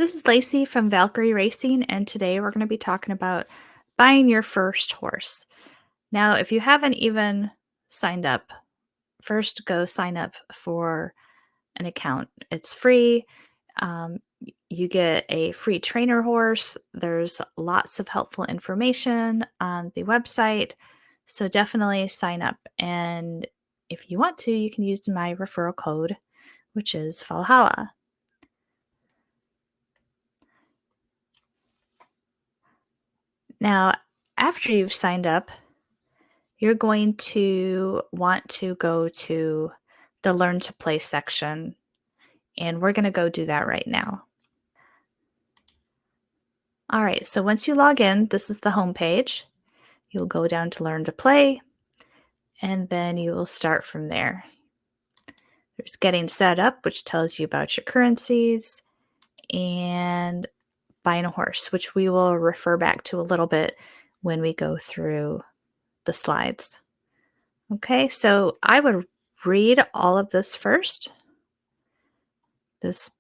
This is Lacey from Valkyrie Racing, and today we're going to be talking about buying your first horse. Now, if you haven't even signed up, first go sign up for an account. It's free. You get a free trainer horse. There's lots of helpful information on the website. So definitely sign up. And if you want to, you can use my referral code, which is VALHALLA. Now, after you've signed up, you're going to want to go to the Learn to Play section, and we're going to go do that right now. All right, so once you log in, this is the home page. You'll go down to Learn to Play, and then you will start from there. There's Getting Set Up, which tells you about your currencies, and Buying a Horse, which we will refer back to a little bit when we go through the slides. Okay, so I would read all of this first. This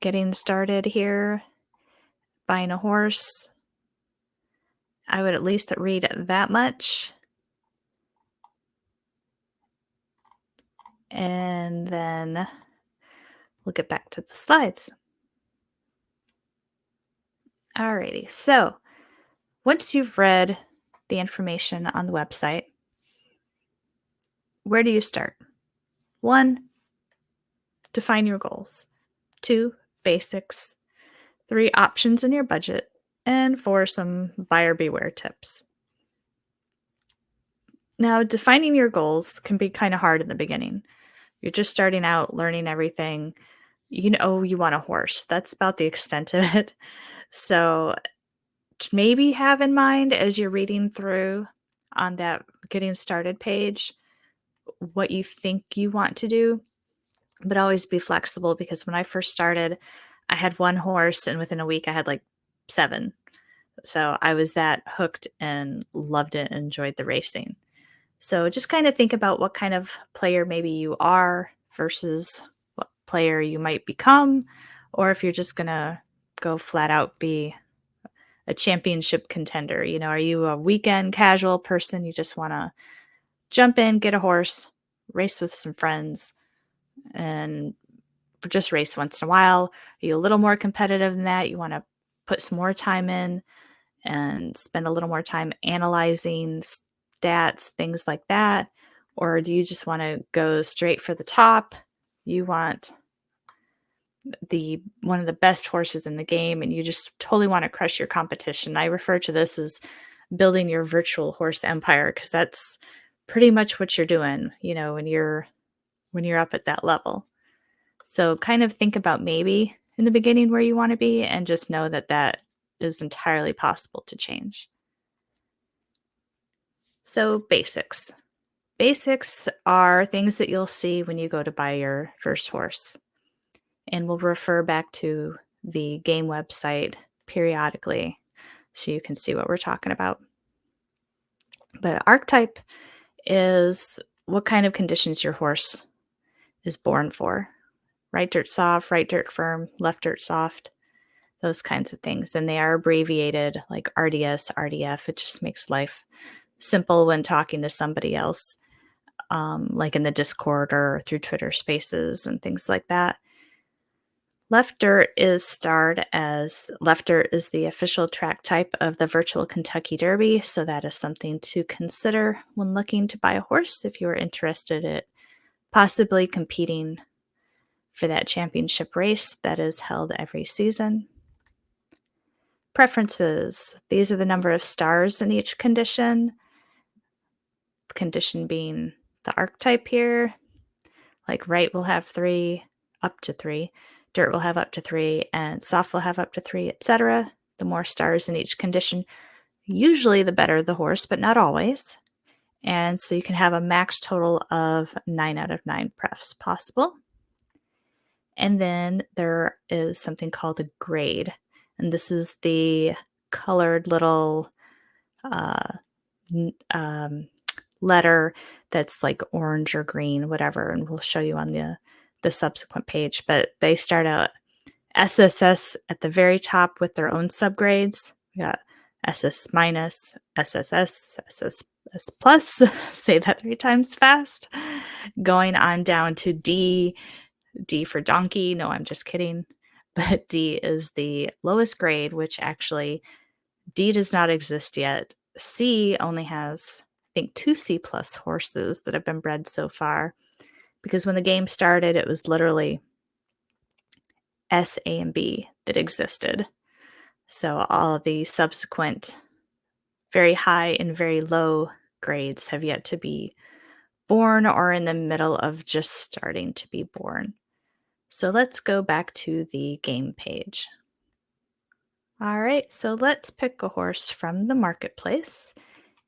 getting started here, buying a horse. I would at least read that much. And then we'll get back to the slides. Alrighty, so once you've read the information on the website, where do you start? 1, define your goals. 2, basics. 3, options in your budget. And 4, some buyer beware tips. Now, defining your goals can be kind of hard in the beginning. You're just starting out, learning everything. You know you want a horse. That's about the extent of it. So maybe have in mind as you're reading through on that getting started page what you think you want to do, but always be flexible, because when I first started, I had 1 horse and within a week I had like 7. So I was that hooked and loved it and enjoyed the racing. So just kind of think about what kind of player maybe you are versus what player you might become, or if you're just going to go flat out be a championship contender. You know, are you a weekend casual person? You just want to jump in, get a horse, race with some friends, and just race once in a while. Are you a little more competitive than that? You want to put some more time in and spend a little more time analyzing stats, things like that? Or do you just want to go straight for the top? You want one of the best horses in the game and you just totally want to crush your competition. I refer to this as building your virtual horse empire, because that's pretty much what you're doing, you know, when you're up at that level. So kind of think about maybe in the beginning where you want to be, and just know that that is entirely possible to change. So basics. Basics are things that you'll see when you go to buy your first horse. And we'll refer back to the game website periodically so you can see what we're talking about. But archetype is what kind of conditions your horse is born for. Right dirt soft, right dirt firm, left dirt soft, those kinds of things. And they are abbreviated like RDS, RDF. It just makes life simple when talking to somebody else, like in the Discord or through Twitter Spaces and things like that. Left dirt is starred as left dirt is the official track type of the virtual Kentucky Derby, so that is something to consider when looking to buy a horse if you are interested in possibly competing for that championship race that is held every season. Preferences. These are the number of stars in each condition. The condition being the archetype here. Like right will have 3, up to 3. Dirt will have up to 3, and soft will have up to 3, etc. The more stars in each condition, usually the better the horse, but not always. And so you can have a max total of 9 out of 9 prefs possible. And then there is something called a grade. And this is the colored little letter that's like orange or green, whatever. And we'll show you on the subsequent page. But they start out SSS at the very top with their own subgrades. We got SS minus, SSS, SSS plus, say that 3 times fast, going on down to D, D for donkey. No, I'm just kidding. But D is the lowest grade, which actually D does not exist yet. C only has, I think, 2 C plus horses that have been bred so far. Because when the game started, it was literally S, A, and B that existed. So all of the subsequent very high and very low grades have yet to be born or in the middle of just starting to be born. So let's go back to the game page. All right, so let's pick a horse from the marketplace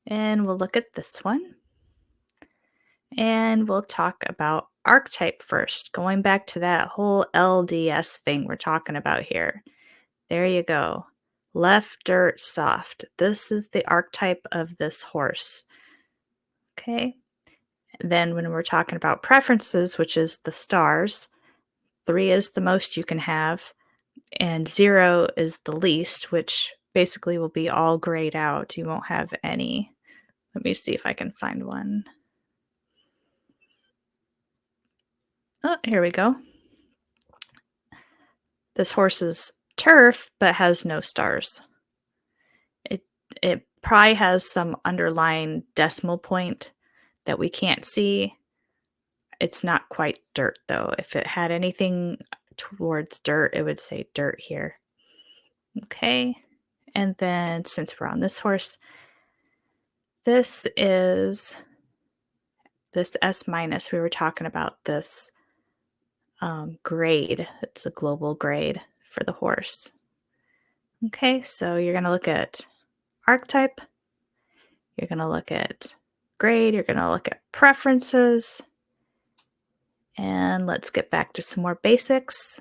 and we'll look at this one. And we'll talk about archetype first, going back to that whole LDS thing we're talking about here. There you go. Left dirt soft. This is the archetype of this horse. Okay. Then when we're talking about preferences, which is the stars, 3 is the most you can have, and 0 is the least, which basically will be all grayed out. You won't have any. Let me see if I can find one. Oh, here we go. This horse is turf, but has no stars. It probably has some underlying decimal point that we can't see. It's not quite dirt, though. If it had anything towards dirt, it would say dirt here. Okay, and then since we're on this horse, this is this S minus. We were talking about this grade. It's a global grade for the horse. Okay, so you're going to look at archetype, you're going to look at grade, you're going to look at preferences, and let's get back to some more basics.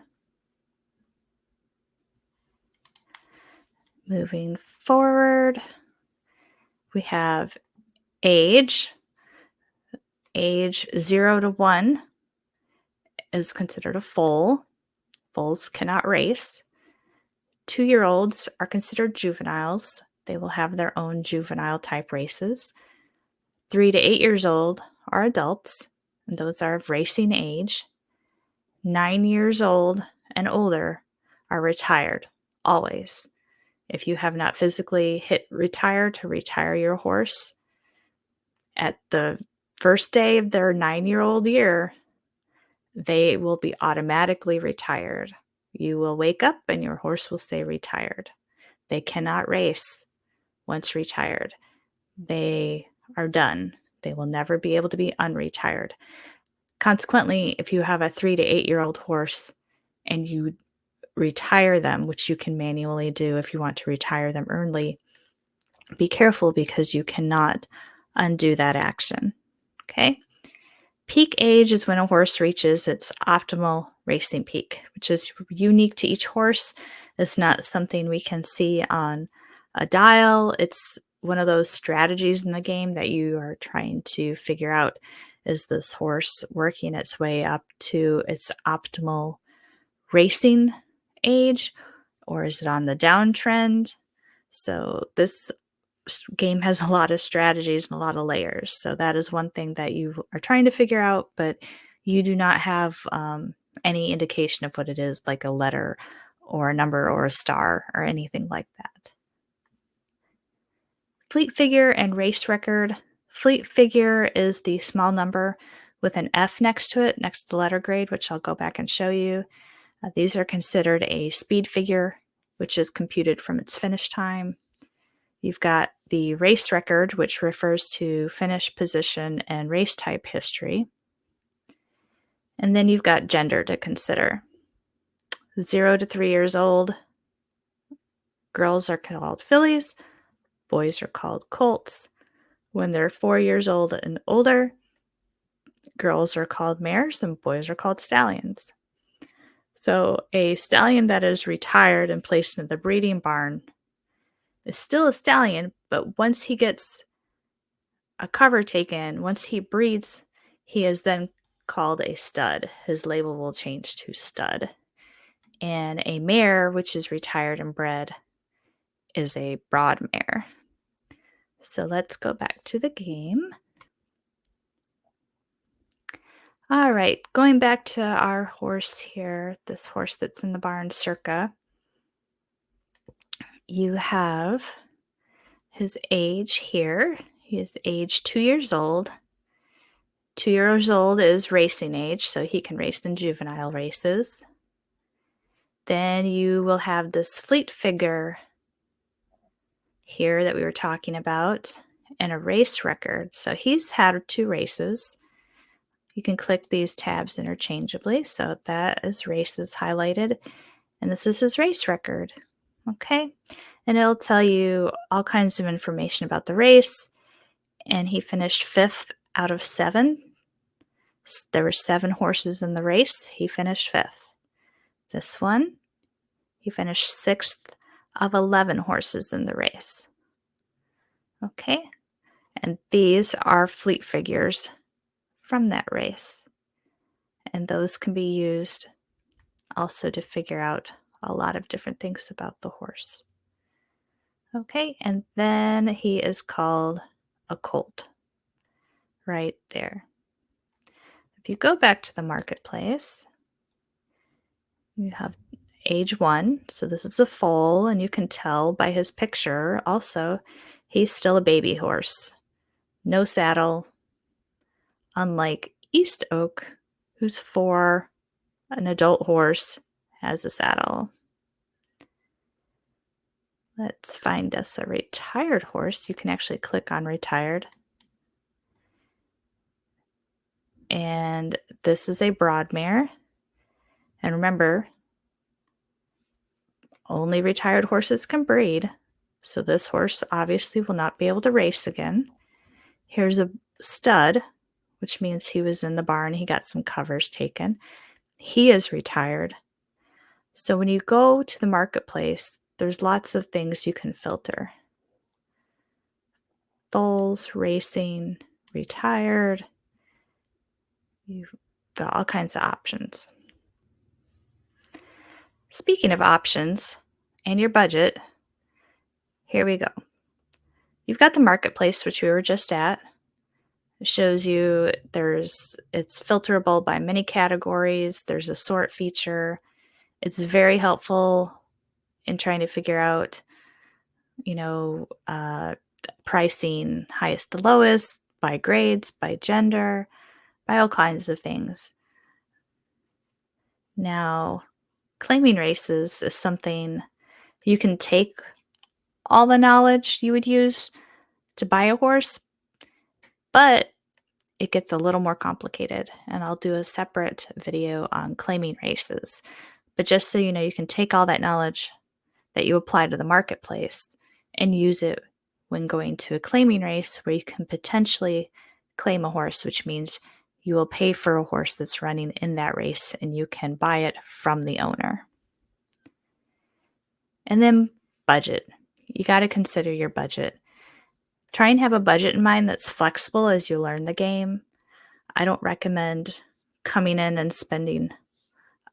Moving forward, we have age. Age 0 to 1 is considered a foal. Foals cannot race. 2-year-olds are considered juveniles. They will have their own juvenile type races. 3 to 8 years old are adults, and those are of racing age. 9 years old and older are retired, always. If you have not physically hit retire to retire your horse, at the first day of their 9-year-old year, they will be automatically retired. You will wake up and your horse will say retired. They cannot race once retired. They are done. They will never be able to be unretired. Consequently, if you have a 3 to 8-year-old horse and you retire them, which you can manually do if you want to retire them early, be careful because you cannot undo that action. Okay? Peak age is when a horse reaches its optimal racing peak, which is unique to each horse. It's not something we can see on a dial. It's one of those strategies in the game that you are trying to figure out. Is this horse working its way up to its optimal racing age, or is it on the downtrend? So this game has a lot of strategies and a lot of layers. So that is one thing that you are trying to figure out, but you do not have any indication of what it is, like a letter or a number or a star or anything like that. Fleet figure and race record. Fleet figure is the small number with an F next to it, next to the letter grade, which I'll go back and show you. These are considered a speed figure, which is computed from its finish time. You've got the race record, which refers to finish position and race type history. And then you've got gender to consider. 0 to 3 years old, girls are called fillies, boys are called colts. When they're 4 years old and older, girls are called mares and boys are called stallions. So a stallion that is retired and placed in the breeding barn is still a stallion, but once he gets a cover taken, once he breeds, he is then called a stud. His label will change to stud. And a mare, which is retired and bred, is a broad mare. So let's go back to the game. All right, going back to our horse here, this horse that's in the barn, Circa. You have his age here. He is age 2 years old. 2 years old is racing age, so he can race in juvenile races. Then you will have this fleet figure here that we were talking about and a race record. So he's had 2 races. You can click these tabs interchangeably. So that is races highlighted, and this is his race record. Okay, and it'll tell you all kinds of information about the race. And he finished 5th out of 7. There were 7 horses in the race. He finished 5th. This one, he finished 6th of 11 horses in the race. Okay, and these are fleet figures from that race. And those can be used also to figure out a lot of different things about the horse. Okay, and then he is called a colt right there. If you go back to the marketplace, you have age 1. So this is a foal, and you can tell by his picture also he's still a baby horse. No saddle, unlike East Oak, who's for an adult horse, has a saddle. Let's find us a retired horse. You can actually click on retired. And this is a broad mare. And remember, only retired horses can breed. So this horse obviously will not be able to race again. Here's a stud, which means he was in the barn. He got some covers taken. He is retired. So when you go to the marketplace, there's lots of things you can filter. Foals, racing, retired. You've got all kinds of options. Speaking of options and your budget, here we go. You've got the marketplace, which we were just at. It shows you it's filterable by many categories. There's a sort feature. It's very helpful in trying to figure out, pricing highest to lowest, by grades, by gender, by all kinds of things. Now, claiming races is something you can take all the knowledge you would use to buy a horse, but it gets a little more complicated, and I'll do a separate video on claiming races. But just so you know, you can take all that knowledge that you apply to the marketplace and use it when going to a claiming race where you can potentially claim a horse, which means you will pay for a horse that's running in that race and you can buy it from the owner. And then budget. You got to consider your budget. Try and have a budget in mind that's flexible as you learn the game. I don't recommend coming in and spending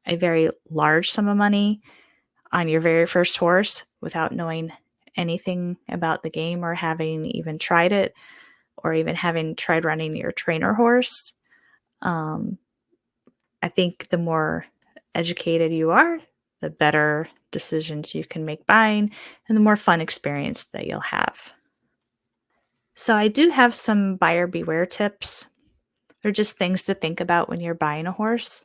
a very large sum of money on your very first horse without knowing anything about the game or having even tried it or even having tried running your trainer horse. I think the more educated you are, the better decisions you can make buying and the more fun experience that you'll have. So I do have some buyer beware tips. They're just things to think about when you're buying a horse.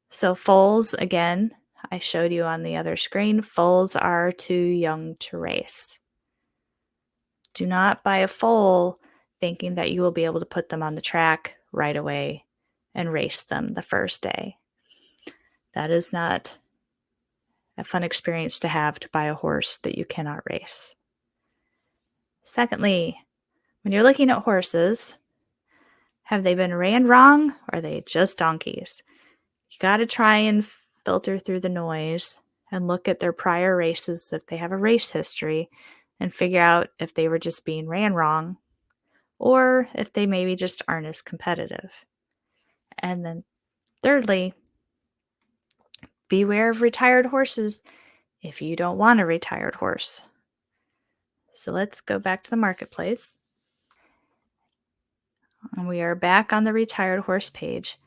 So foals, again, I showed you on the other screen, foals are too young to race. Do not buy a foal thinking that you will be able to put them on the track right away and race them the first day. That is not a fun experience to have, to buy a horse that you cannot race. Secondly, when you're looking at horses, have they been ran wrong or are they just donkeys? You got to try and filter through the noise and look at their prior races if they have a race history and figure out if they were just being ran wrong or if they maybe just aren't as competitive. And then thirdly, Beware of retired horses if you don't want a retired horse. So let's go back to the marketplace. And we are back on the retired horse page.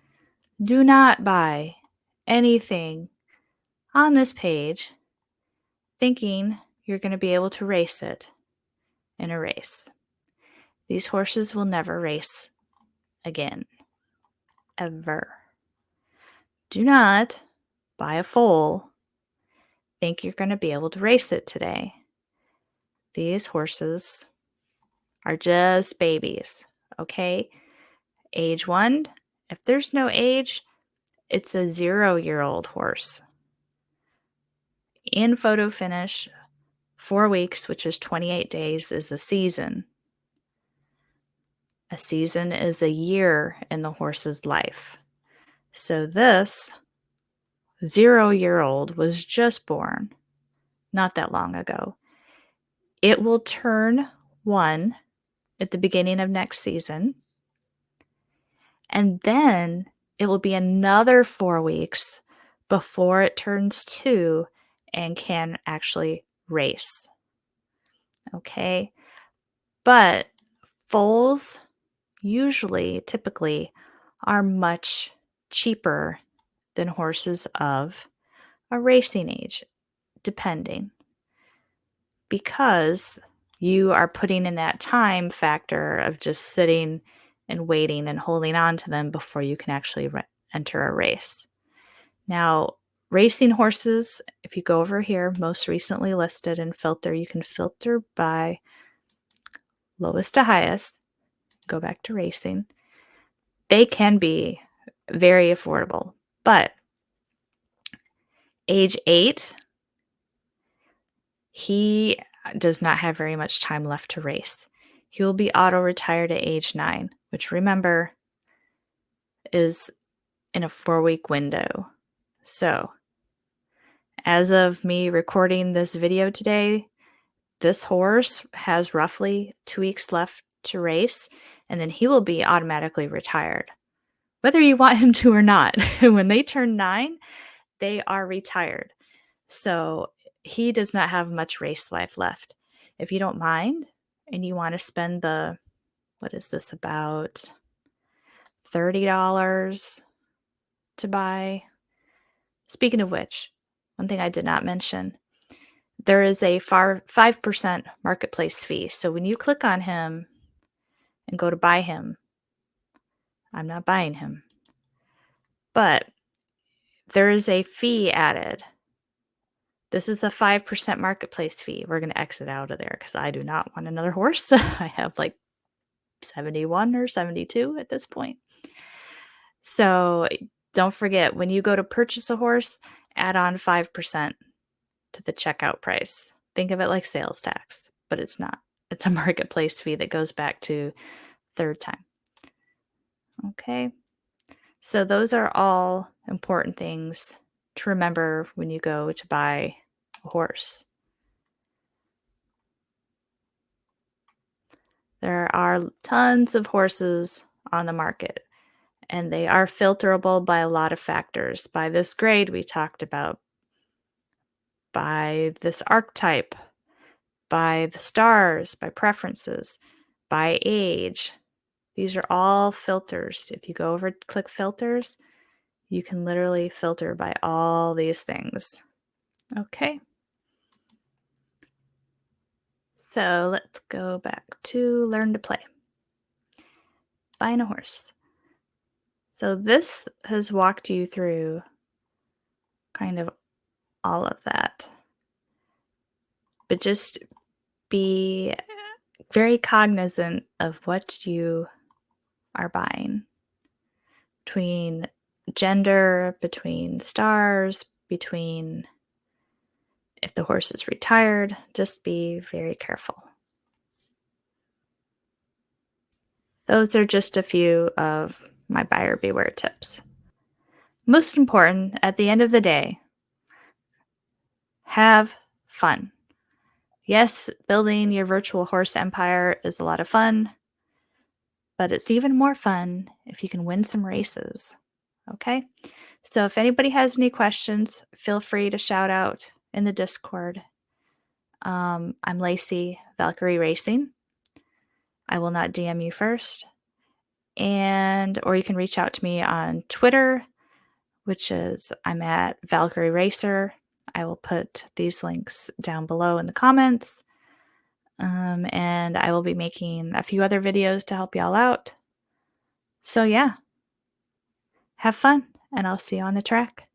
Do not buy anything on this page thinking you're going to be able to race it in a race. These horses will never race again. Ever. Do not buy a foal, think you're going to be able to race it today. These horses are just babies, okay? Age 1, if there's no age, it's a 0-year-old horse. In photo finish, 4 weeks, which is 28 days, is a season. A season is a year in the horse's life. So this 0-year-old was just born not that long ago. It will turn 1 at the beginning of next season, and then it will be another 4 weeks before it turns 2 and can actually race. Okay? But foals typically are much cheaper than horses of a racing age, depending, because you are putting in that time factor of just sitting and waiting and holding on to them before you can actually enter a race. Now, racing horses, if you go over here, most recently listed and filter, you can filter by lowest to highest, go back to racing. They can be very affordable, but age 8, he does not have very much time left to race. He will be auto-retired at age 9, which, remember, is in a 4-week window. So, as of me recording this video today, this horse has roughly 2 weeks left to race, and then he will be automatically retired, whether you want him to or not. When they turn 9, they are retired. So he does not have much race life left. If you don't mind and you want to spend what is this, about $30 to buy? Speaking of which, one thing I did not mention, there is a 5% marketplace fee. So when you click on him and go to buy him, I'm not buying him, but there is a fee added. This is a 5% marketplace fee. We're going to exit out of there because I do not want another horse. I have like 71 or 72 at this point. So don't forget, when you go to purchase a horse, add on 5% to the checkout price. Think of it like sales tax, but it's not. It's a marketplace fee that goes back to third time. Okay. So those are all important things to remember when you go to buy a horse. There are tons of horses on the market, and they are filterable by a lot of factors. By this grade we talked about, by this archetype, by the stars, by preferences, by age. These are all filters. If you go over and click filters, you can literally filter by all these things. Okay. So let's go back to learn to play. Buying a horse. So this has walked you through kind of all of that. But just be very cognizant of what you are buying. Between gender, between stars, between if the horse is retired, just be very careful. Those are just a few of my buyer beware tips. Most important, at the end of the day, have fun. Yes, building your virtual horse empire is a lot of fun, but it's even more fun if you can win some races. Okay? So if anybody has any questions, feel free to shout out in the Discord. I'm Lacey, Valkyrie Racing. I will not DM you first. Or you can reach out to me on Twitter, which is I'm at Valkyrie Racer. I will put these links down below in the comments. And I will be making a few other videos to help y'all out. So yeah, have fun, and I'll see you on the track.